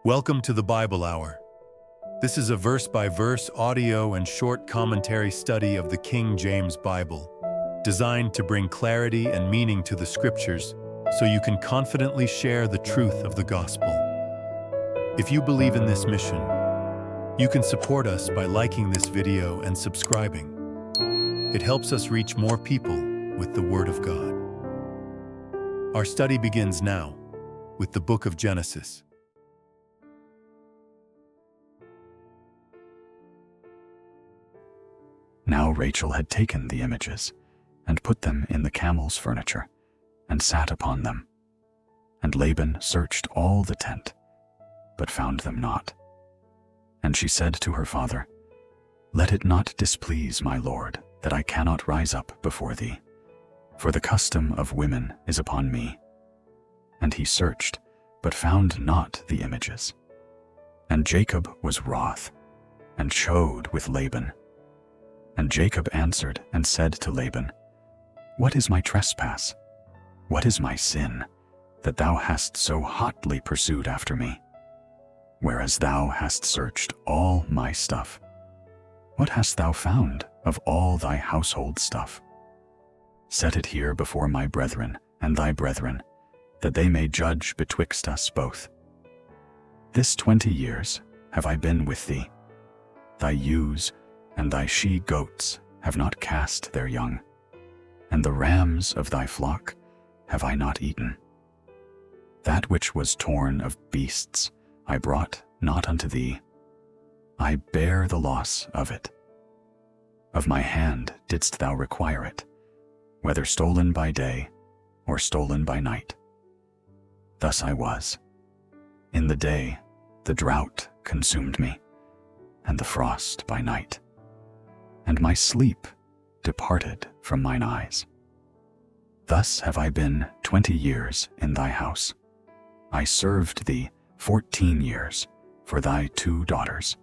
Welcome to the Bible Hour. This is a verse-by-verse audio and short commentary study of the King James Bible, designed to bring clarity and meaning to the Scriptures so you can confidently share the truth of the gospel. If you believe in this mission, you can support us by liking this video and subscribing. It helps us reach more people with the Word of God. Our study begins now with the book of Genesis. Now Rachel had taken the images and put them in the camel's furniture and sat upon them. And Laban searched all the tent, but found them not. And she said to her father, "Let it not displease my lord that I cannot rise up before thee, for the custom of women is upon me." And he searched, but found not the images. And Jacob was wroth, and chode with Laban. And Jacob answered and said to Laban, "What is my trespass? What is my sin, that thou hast so hotly pursued after me? Whereas thou hast searched all my stuff. What hast thou found of all thy household stuff? Set it here before my brethren and thy brethren, that they may judge betwixt us both. This 20 years have I been with thee. Thy ewes and thy she-goats have not cast their young, and the rams of thy flock have I not eaten. That which was torn of beasts I brought not unto thee. I bear the loss of it. Of my hand didst thou require it, whether stolen by day or stolen by night. Thus I was. In the day the drought consumed me, and the frost by night. And my sleep departed from mine eyes. Thus have I been 20 years in thy house. I served thee 14 years for thy 2 daughters,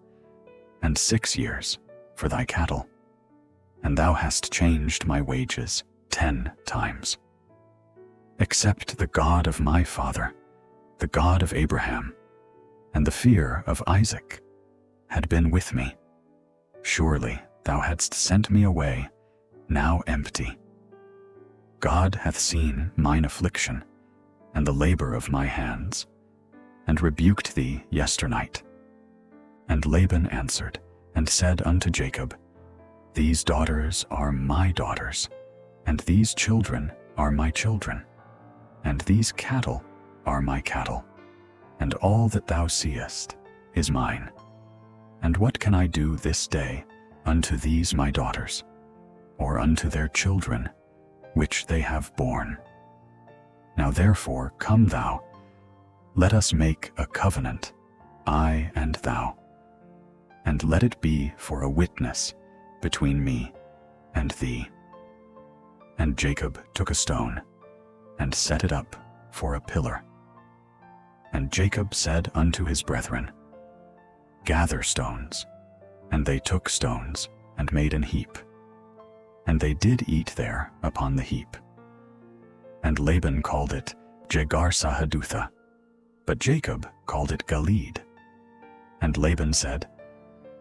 and 6 years for thy cattle. And thou hast changed my wages 10 times. Except the God of my father, the God of Abraham, and the fear of Isaac had been with me, surely thou hadst sent me away, now empty. God hath seen mine affliction, and the labor of my hands, and rebuked thee yesternight. And Laban answered, and said unto Jacob, These daughters are my daughters, and these children are my children, and these cattle are my cattle, and all that thou seest is mine. And what can I do this day unto these my daughters, or unto their children, which they have borne? Now therefore come thou, let us make a covenant, I and thou, and let it be for a witness between me and thee. And Jacob took a stone, and set it up for a pillar. And Jacob said unto his brethren, Gather stones. And they took stones, and made an heap. And they did eat there upon the heap. And Laban called it Jegar-sahadutha, but Jacob called it Galeed. And Laban said,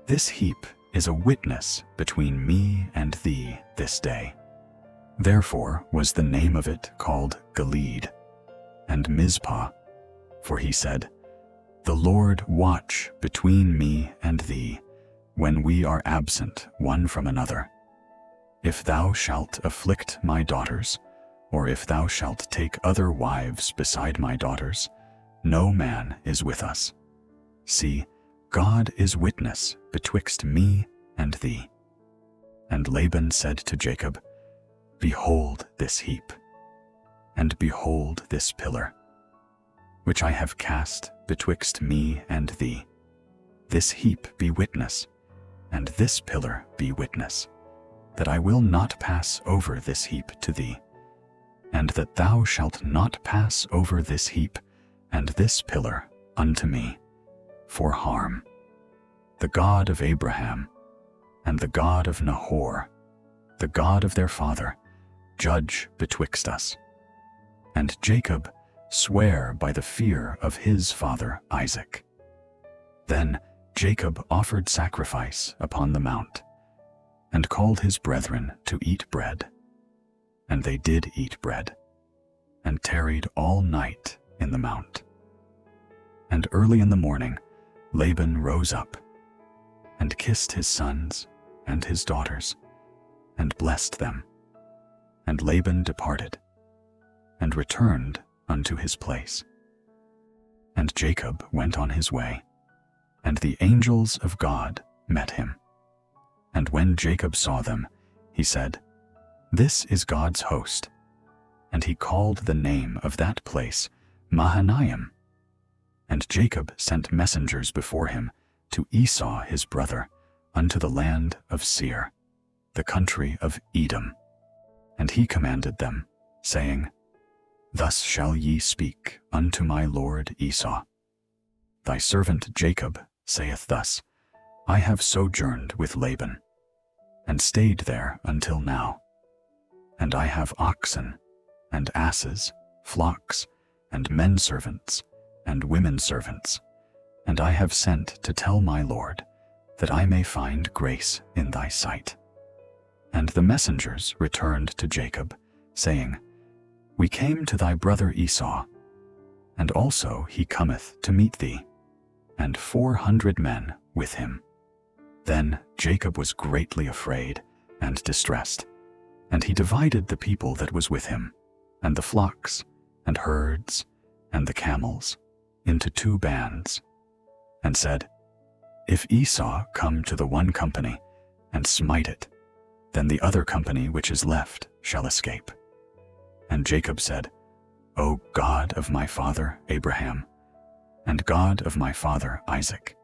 This heap is a witness between me and thee this day. Therefore was the name of it called Galeed. And Mizpah, for he said, The Lord watch between me and thee, when we are absent one from another. If thou shalt afflict my daughters, or if thou shalt take other wives beside my daughters, no man is with us. See, God is witness betwixt me and thee. And Laban said to Jacob, Behold this heap, and behold this pillar, which I have cast betwixt me and thee. This heap be witness, and this pillar be witness, that I will not pass over this heap to thee, and that thou shalt not pass over this heap and this pillar unto me, for harm. The God of Abraham, and the God of Nahor, the God of their father, judge betwixt us. And Jacob sware by the fear of his father Isaac, Then Jacob offered sacrifice upon the mount, and called his brethren to eat bread. And they did eat bread, and tarried all night in the mount. And early in the morning Laban rose up, and kissed his sons and his daughters, and blessed them. And Laban departed, and returned unto his place. And Jacob went on his way, and the angels of God met him. And when Jacob saw them, he said, This is God's host. And he called the name of that place Mahanaim. And Jacob sent messengers before him to Esau his brother, unto the land of Seir, the country of Edom. And he commanded them, saying, Thus shall ye speak unto my lord Esau. Thy servant Jacob saith thus, I have sojourned with Laban, and stayed there until now. And I have oxen, and asses, flocks, and men servants, and women servants, and I have sent to tell my lord, that I may find grace in thy sight. And the messengers returned to Jacob, saying, We came to thy brother Esau, and also he cometh to meet thee, and 400 men with him. Then Jacob was greatly afraid and distressed, and he divided the people that was with him, and the flocks, and herds, and the camels, into 2 bands, and said, If Esau come to the one company, and smite it, then the other company which is left shall escape. And Jacob said, O God of my father Abraham, and God of my father Isaac,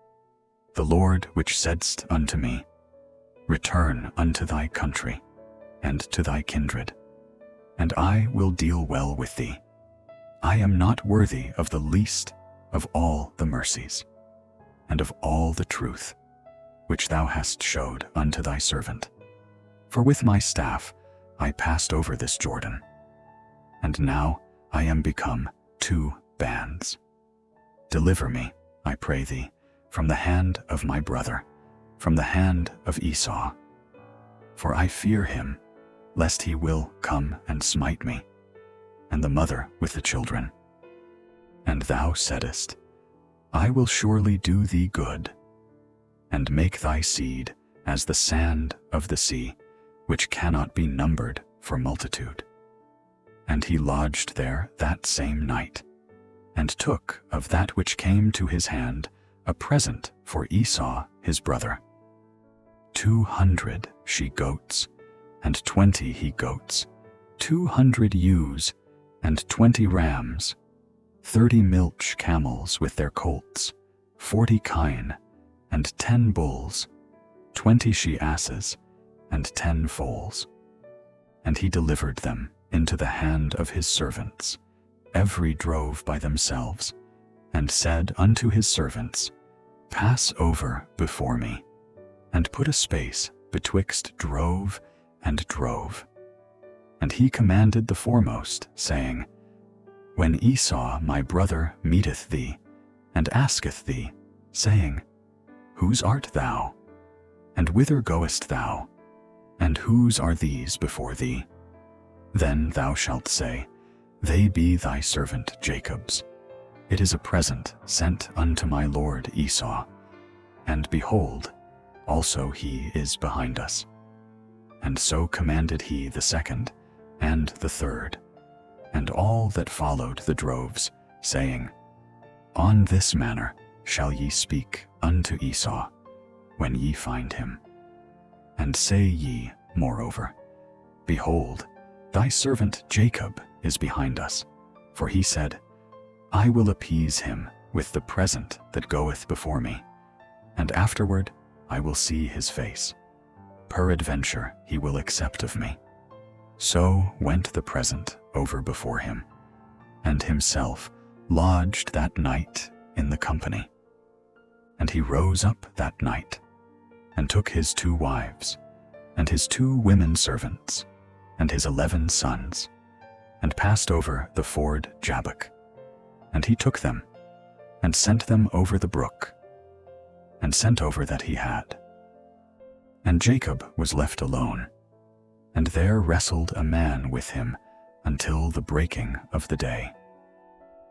the Lord which saidst unto me, Return unto thy country, and to thy kindred, and I will deal well with thee. I am not worthy of the least of all the mercies, and of all the truth, which thou hast showed unto thy servant. For with my staff I passed over this Jordan, and now I am become 2 bands. Deliver me, I pray thee, from the hand of my brother, from the hand of Esau. For I fear him, lest he will come and smite me, and the mother with the children. And thou saidest, I will surely do thee good, and make thy seed as the sand of the sea, which cannot be numbered for multitude. And he lodged there that same night, and took of that which came to his hand a present for Esau his brother, 200 she-goats, and 20 he-goats, 200 ewes, and 20 rams, 30 milch camels with their colts, 40 kine, and 10 bulls, 20 she-asses, and 10 foals. And he delivered them into the hand of his servants, every drove by themselves, and said unto his servants, Pass over before me, and put a space betwixt drove and drove. And he commanded the foremost, saying, When Esau my brother meeteth thee, and asketh thee, saying, Whose art thou? And whither goest thou? And whose are these before thee? Then thou shalt say, They be thy servant Jacob's. It is a present sent unto my lord Esau. And behold, also he is behind us. And so commanded he the second, and the third, and all that followed the droves, saying, On this manner shall ye speak unto Esau, when ye find him. And say ye, moreover, Behold, thy servant Jacob is behind us, for he said, I will appease him with the present that goeth before me, and afterward I will see his face. Peradventure he will accept of me. So went the present over before him, and himself lodged that night in the company. And he rose up that night, and took his 2 wives, and his 2 women servants, and his 11 sons, and passed over the ford Jabbok. And he took them, and sent them over the brook, and sent over that he had. And Jacob was left alone, and there wrestled a man with him until the breaking of the day.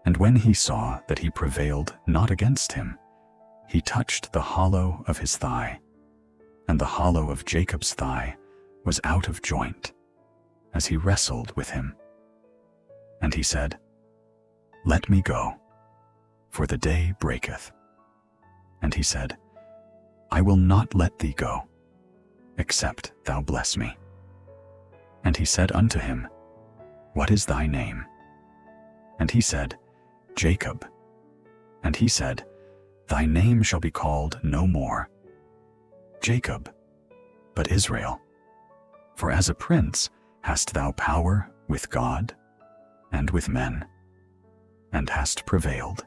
And when he saw that he prevailed not against him, he touched the hollow of his thigh, and the hollow of Jacob's thigh was out of joint, as he wrestled with him. And he said, Let me go, for the day breaketh. And he said, I will not let thee go, except thou bless me. And he said unto him, What is thy name? And he said, Jacob. And he said, Thy name shall be called no more Jacob, but Israel. For as a prince hast thou power with God and with men, and hast prevailed.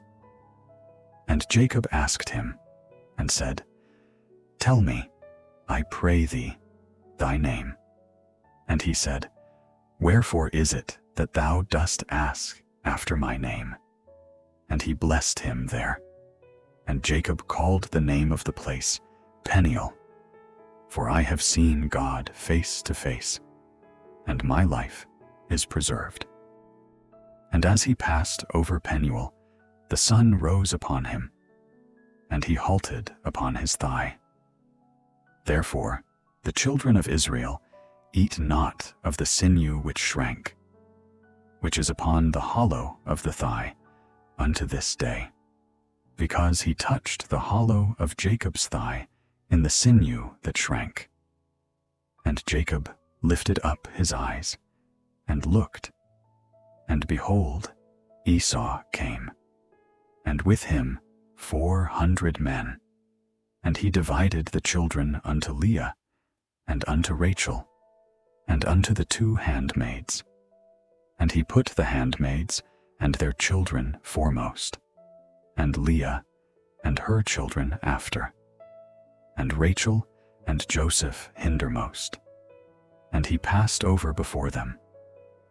And Jacob asked him, and said, Tell me, I pray thee, thy name. And he said, Wherefore is it that thou dost ask after my name? And he blessed him there. And Jacob called the name of the place Peniel, for I have seen God face to face, and my life is preserved. And as he passed over Peniel, the sun rose upon him, and he halted upon his thigh. Therefore the children of Israel eat not of the sinew which shrank, which is upon the hollow of the thigh, unto this day, because he touched the hollow of Jacob's thigh in the sinew that shrank. And Jacob lifted up his eyes, and looked, and behold, Esau came, and with him 400 men. And he divided the children unto Leah, and unto Rachel, and unto the 2 handmaids. And he put the handmaids and their children foremost, and Leah and her children after, and Rachel and Joseph hindermost. And he passed over before them,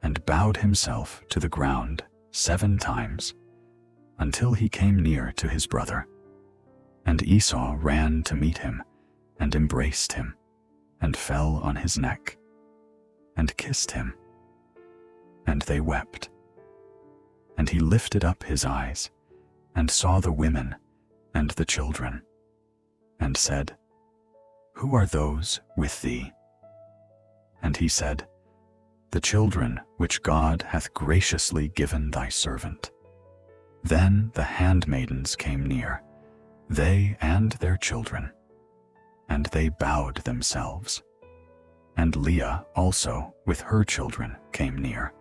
and bowed himself to the ground 7 times, until he came near to his brother. And Esau ran to meet him, and embraced him, and fell on his neck, and kissed him. And they wept. And he lifted up his eyes, and saw the women and the children, and said, Who are those with thee? And he said, The children which God hath graciously given thy servant. Then the handmaidens came near, they and their children, and they bowed themselves. And Leah also with her children came near,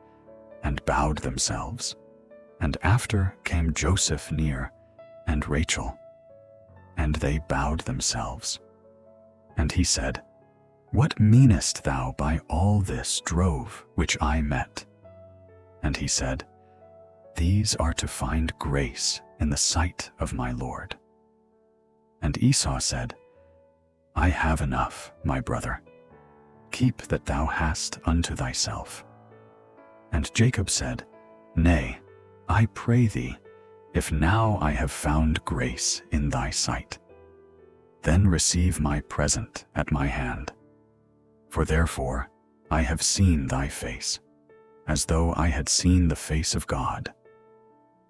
and bowed themselves. And after came Joseph near, and Rachel, and they bowed themselves. And he said, What meanest thou by all this drove which I met? And he said, These are to find grace in the sight of my Lord. And Esau said, I have enough, my brother. Keep that thou hast unto thyself. And Jacob said, Nay, I pray thee, if now I have found grace in thy sight, then receive my present at my hand. For therefore I have seen thy face, as though I had seen the face of God,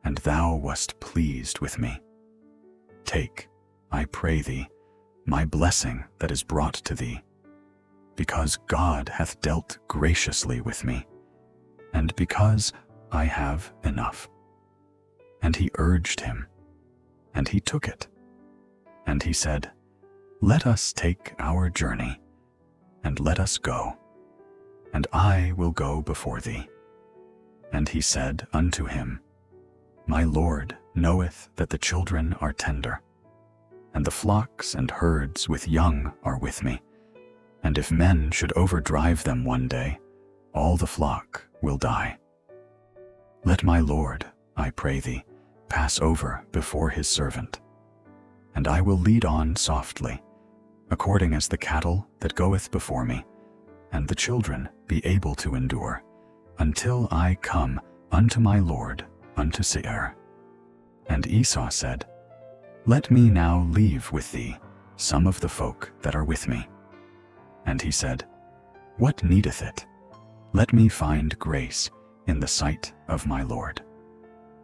and thou wast pleased with me. Take, I pray thee, my blessing that is brought to thee, because God hath dealt graciously with me, and because I have enough. And he urged him, and he took it. And he said, Let us take our journey, and let us go, and I will go before thee. And he said unto him, My Lord knoweth that the children are tender, and the flocks and herds with young are with me. And if men should overdrive them one day, all the flock will die. Let my Lord, I pray thee, pass over before his servant, and I will lead on softly, according as the cattle that goeth before me, and the children be able to endure, until I come unto my Lord unto Seir. And Esau said, Let me now leave with thee some of the folk that are with me. And he said, What needeth it? Let me find grace in the sight of my Lord.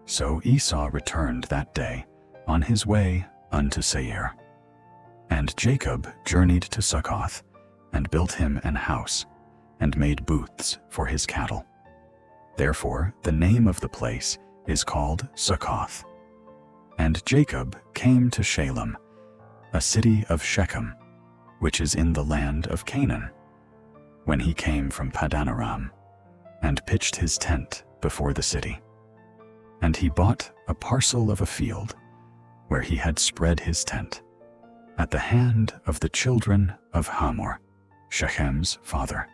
So Esau returned that day on his way unto Seir. And Jacob journeyed to Succoth, and built him an house, and made booths for his cattle. Therefore the name of the place is called Succoth. And Jacob came to Shalem, a city of Shechem, which is in the land of Canaan, when he came from Padanaram, and pitched his tent before the city. And he bought a parcel of a field, where he had spread his tent, at the hand of the children of Hamor, Shechem's father,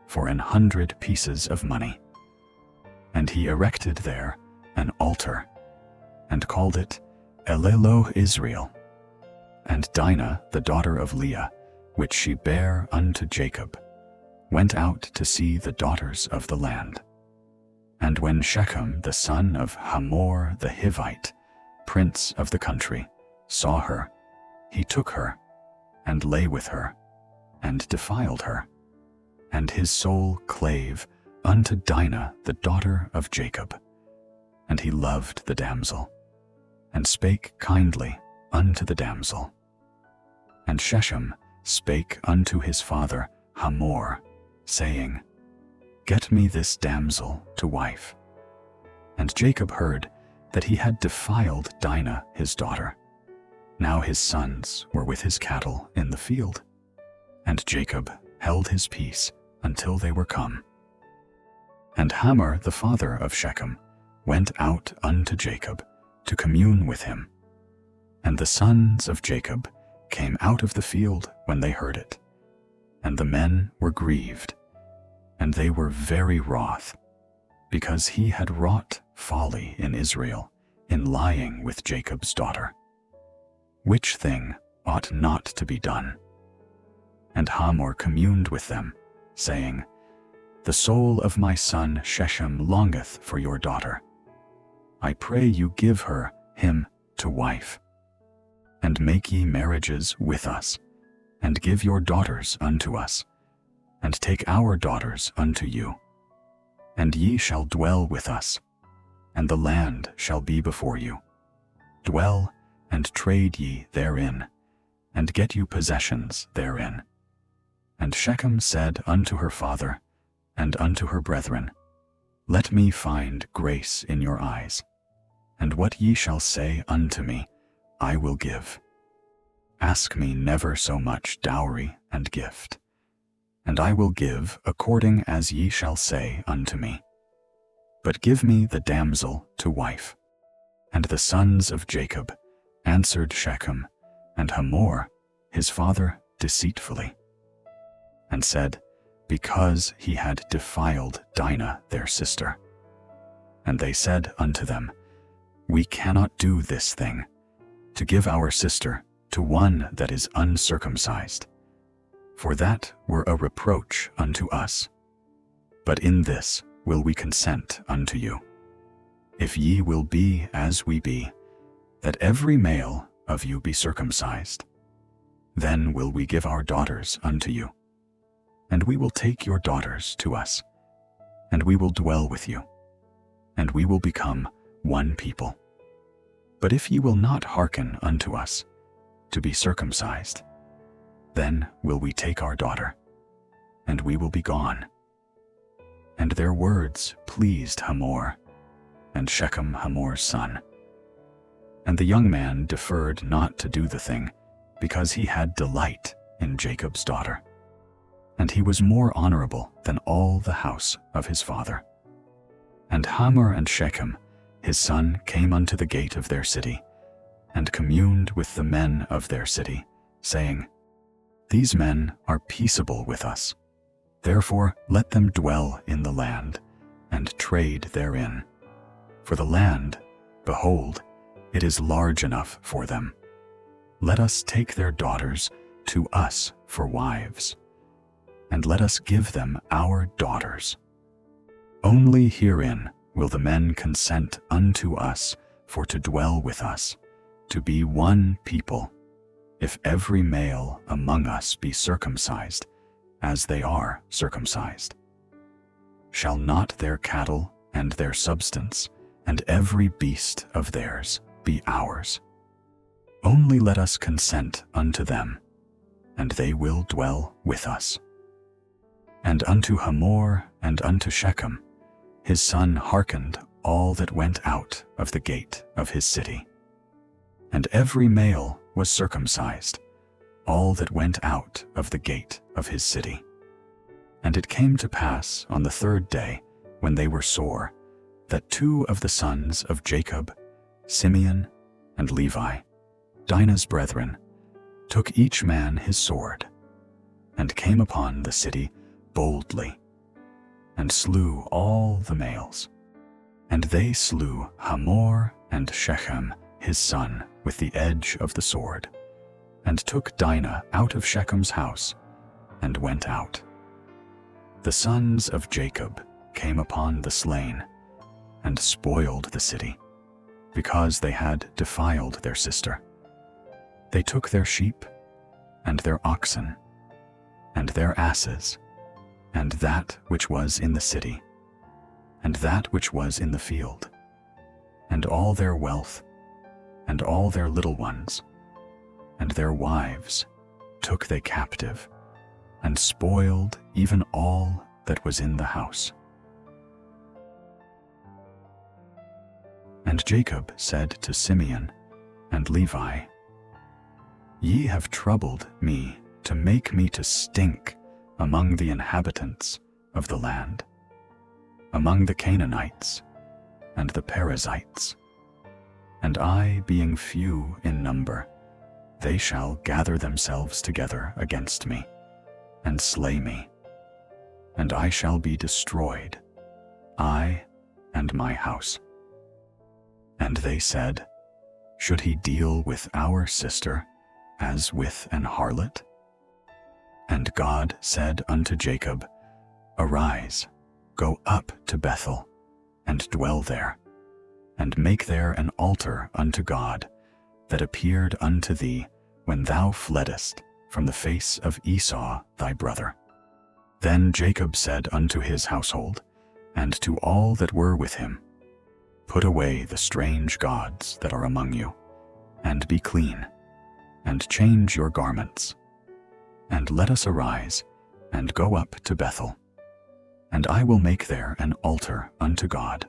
for 100 pieces of money. And he erected there an altar, and called it Elelo Israel. And Dinah, the daughter of Leah, which she bare unto Jacob, went out to see the daughters of the land. And when Shechem the son of Hamor the Hivite, prince of the country, saw her, he took her, and lay with her, and defiled her. And his soul clave unto Dinah the daughter of Jacob. And he loved the damsel, and spake kindly unto the damsel. And Shechem spake unto his father Hamor, saying, Get me this damsel to wife. And Jacob heard that he had defiled Dinah his daughter. Now his sons were with his cattle in the field. And Jacob held his peace until they were come. And Hamor the father of Shechem went out unto Jacob to commune with him. And the sons of Jacob came out of the field when they heard it. And the men were grieved, and they were very wroth, because he had wrought folly in Israel in lying with Jacob's daughter, which thing ought not to be done. And Hamor communed with them, saying, The soul of my son Shechem longeth for your daughter. I pray you give him to wife. And make ye marriages with us, and give your daughters unto us, and take our daughters unto you. And ye shall dwell with us, and the land shall be before you. Dwell and trade ye therein, and get you possessions therein. And Shechem said unto her father and unto her brethren, Let me find grace in your eyes, and what ye shall say unto me, I will give. Ask me never so much dowry and gift, and I will give according as ye shall say unto me. But give me the damsel to wife. And the sons of Jacob answered Shechem and Hamor his father deceitfully, and said, Because he had defiled Dinah their sister. And they said unto them, We cannot do this thing, to give our sister to one that is uncircumcised, for that were a reproach unto us. But in this will we consent unto you, if ye will be as we be, that every male of you be circumcised. Then will we give our daughters unto you, and we will take your daughters to us, and we will dwell with you, and we will become one people. But if ye will not hearken unto us, to be circumcised, then will we take our daughter, and we will be gone. And their words pleased Hamor, and Shechem Hamor's son. And the young man deferred not to do the thing, because he had delight in Jacob's daughter. And he was more honorable than all the house of his father. And Hamor and Shechem, his son, came unto the gate of their city, and communed with the men of their city, saying, These men are peaceable with us. Therefore let them dwell in the land, and trade therein. For the land, behold, it is large enough for them. Let us take their daughters to us for wives, and let us give them our daughters. Only herein will the men consent unto us for to dwell with us, to be one people, if every male among us be circumcised, as they are circumcised. Shall not their cattle and their substance, and every beast of theirs, be ours? Only let us consent unto them, and they will dwell with us. And unto Hamor and unto Shechem, his son hearkened all that went out of the gate of his city. And every male was circumcised, all that went out of the gate of his city. And it came to pass on the third day, when they were sore, that two of the sons of Jacob, Simeon and Levi, Dinah's brethren, took each man his sword, and came upon the city boldly, and slew all the males. And they slew Hamor and Shechem his son with the edge of the sword, and took Dinah out of Shechem's house, and went out. The sons of Jacob came upon the slain, and spoiled the city, because they had defiled their sister. They took their sheep, and their oxen, and their asses, and that which was in the city, and that which was in the field, and all their wealth, and all their little ones, and their wives took they captive, and spoiled even all that was in the house. And Jacob said to Simeon and Levi, Ye have troubled me to make me to stink among the inhabitants of the land, among the Canaanites and the Perizzites. And I, being few in number, they shall gather themselves together against me, and slay me. And I shall be destroyed, I and my house. And they said, Should he deal with our sister as with an harlot? And God said unto Jacob, Arise, go up to Bethel, and dwell there, and make there an altar unto God, that appeared unto thee when thou fleddest from the face of Esau thy brother. Then Jacob said unto his household, and to all that were with him, Put away the strange gods that are among you, and be clean, and change your garments, and let us arise, and go up to Bethel. And I will make there an altar unto God,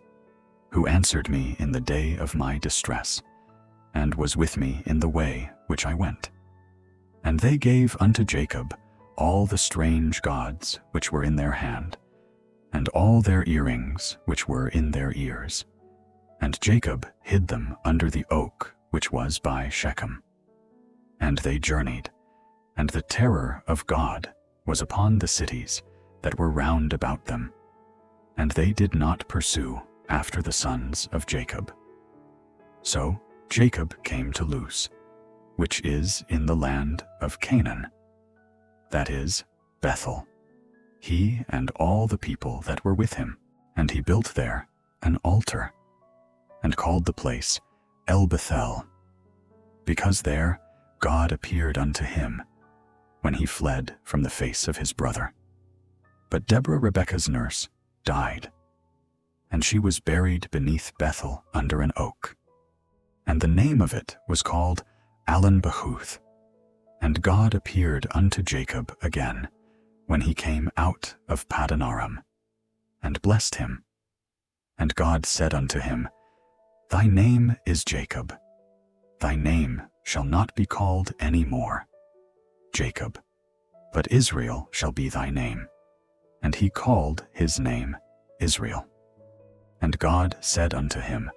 who answered me in the day of my distress, and was with me in the way which I went. And they gave unto Jacob all the strange gods which were in their hand, and all their earrings which were in their ears. And Jacob hid them under the oak which was by Shechem. And they journeyed, and the terror of God was upon the cities that were round about them, and they did not pursue after the sons of Jacob. So Jacob came to Luz, which is in the land of Canaan, that is, Bethel, he and all the people that were with him, and he built there an altar, and called the place El Bethel, because there God appeared unto him when he fled from the face of his brother. But Deborah, Rebekah's nurse, died, and she was buried beneath Bethel under an oak. And the name of it was called Allon-Bahuth. And God appeared unto Jacob again when he came out of Paddan Aram, and blessed him. And God said unto him, Thy name is Jacob. Thy name shall not be called any more Jacob, but Israel shall be thy name. And he called his name Israel. And God said unto him,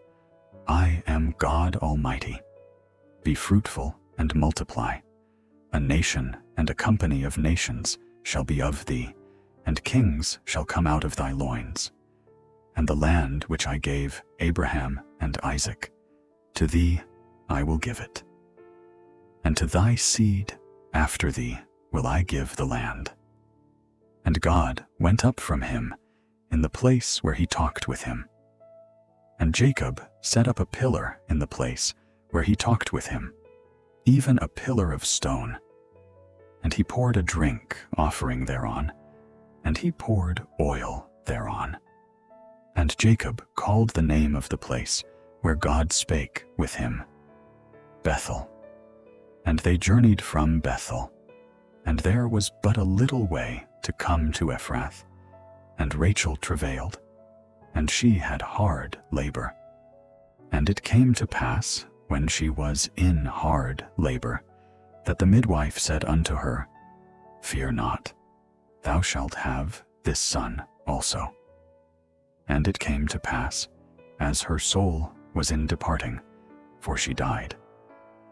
I am God Almighty. Be fruitful and multiply. A nation and a company of nations shall be of thee, and kings shall come out of thy loins. And the land which I gave Abraham and Isaac, to thee I will give it. And to thy seed after thee will I give the land. And God went up from him in the place where he talked with him. And Jacob set up a pillar in the place where he talked with him, even a pillar of stone. And he poured a drink offering thereon, and he poured oil thereon. And Jacob called the name of the place where God spake with him, Bethel. And they journeyed from Bethel, and there was but a little way to come to Ephrath. And Rachel travailed, and she had hard labor. And it came to pass, when she was in hard labor, that the midwife said unto her, Fear not, thou shalt have this son also. And it came to pass, as her soul was in departing, for she died,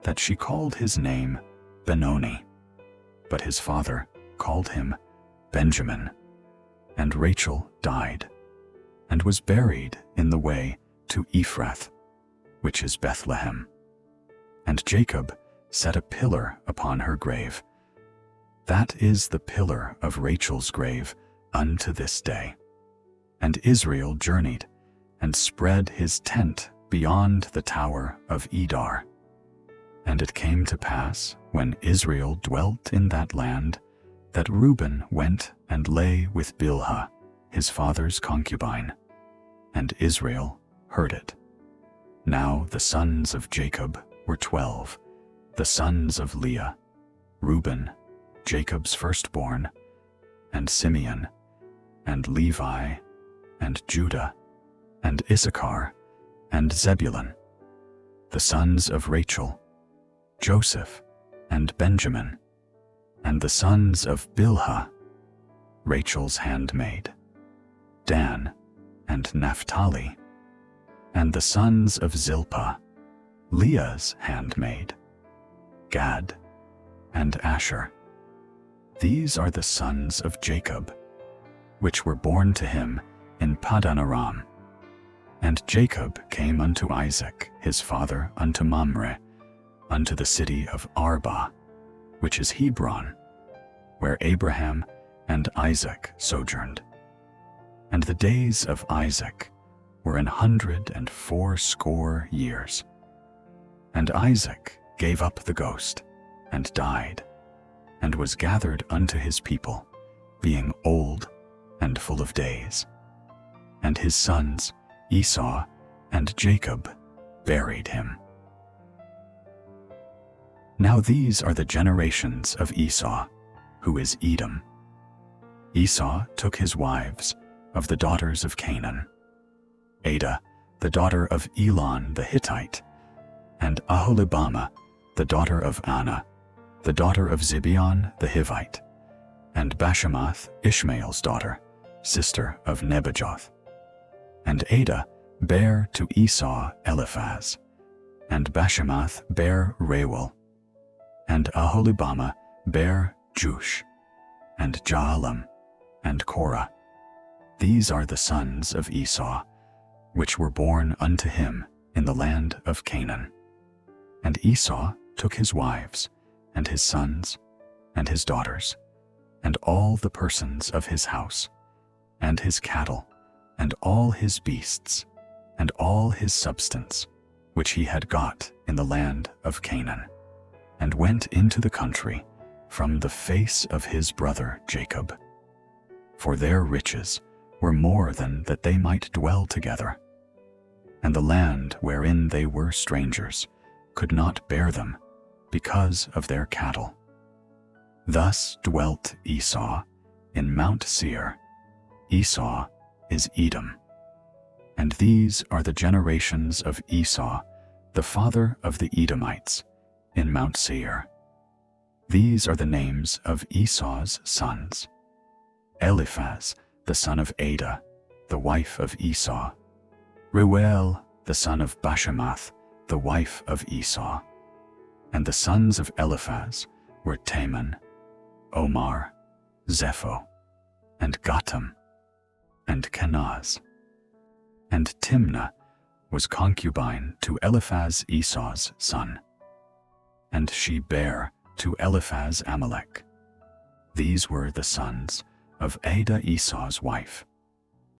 that she called his name Benoni, but his father called him Benjamin. And Rachel died, and was buried in the way to Ephrath, which is Bethlehem. And Jacob set a pillar upon her grave. That is the pillar of Rachel's grave unto this day. And Israel journeyed, and spread his tent beyond the tower of Edar. And it came to pass, when Israel dwelt in that land, that Reuben went and lay with Bilhah, his father's concubine, and Israel heard it. Now the sons of Jacob were 12, the sons of Leah, Reuben, Jacob's firstborn, and Simeon, and Levi, and Judah, and Issachar, and Zebulun. The sons of Rachel, Joseph, and Benjamin. And the sons of Bilhah, Rachel's handmaid, Dan, and Naphtali. And the sons of Zilpah, Leah's handmaid, Gad, and Asher. These are the sons of Jacob, which were born to him in Paddan Aram. And Jacob came unto Isaac his father unto Mamre, unto the city of Arba, which is Hebron, where Abraham and Isaac sojourned. And the days of Isaac were 180 years. And Isaac gave up the ghost, and died, and was gathered unto his people, being old and full of days. And his sons, Esau and Jacob, buried him. Now these are the generations of Esau, who is Edom. Esau took his wives of the daughters of Canaan, Adah, the daughter of Elon the Hittite, and Aholibamah, the daughter of Anna, the daughter of Zibeon the Hivite, and Bashemath, Ishmael's daughter, sister of Nebajoth. And Adah bare to Esau Eliphaz, and Bashemath bare Reuel, and Aholibamah bare Jush, and Jaalam, and Korah. These are the sons of Esau, which were born unto him in the land of Canaan. And Esau took his wives, and his sons, and his daughters, and all the persons of his house, and his cattle, and all his beasts, and all his substance, which he had got in the land of Canaan, and went into the country from the face of his brother Jacob. For their riches were more than that they might dwell together, and the land wherein they were strangers could not bear them because of their cattle. Thus dwelt Esau in Mount Seir. Esau is Edom. And these are the generations of Esau, the father of the Edomites, in Mount Seir. These are the names of Esau's sons: Eliphaz, the son of Adah, the wife of Esau; Reuel, the son of Bashemath, the wife of Esau. And the sons of Eliphaz were Teman, Omar, Zepho, and Gatam, and Kenaz. And Timnah was concubine to Eliphaz Esau's son, and she bare to Eliphaz Amalek. These were the sons of Adah Esau's wife.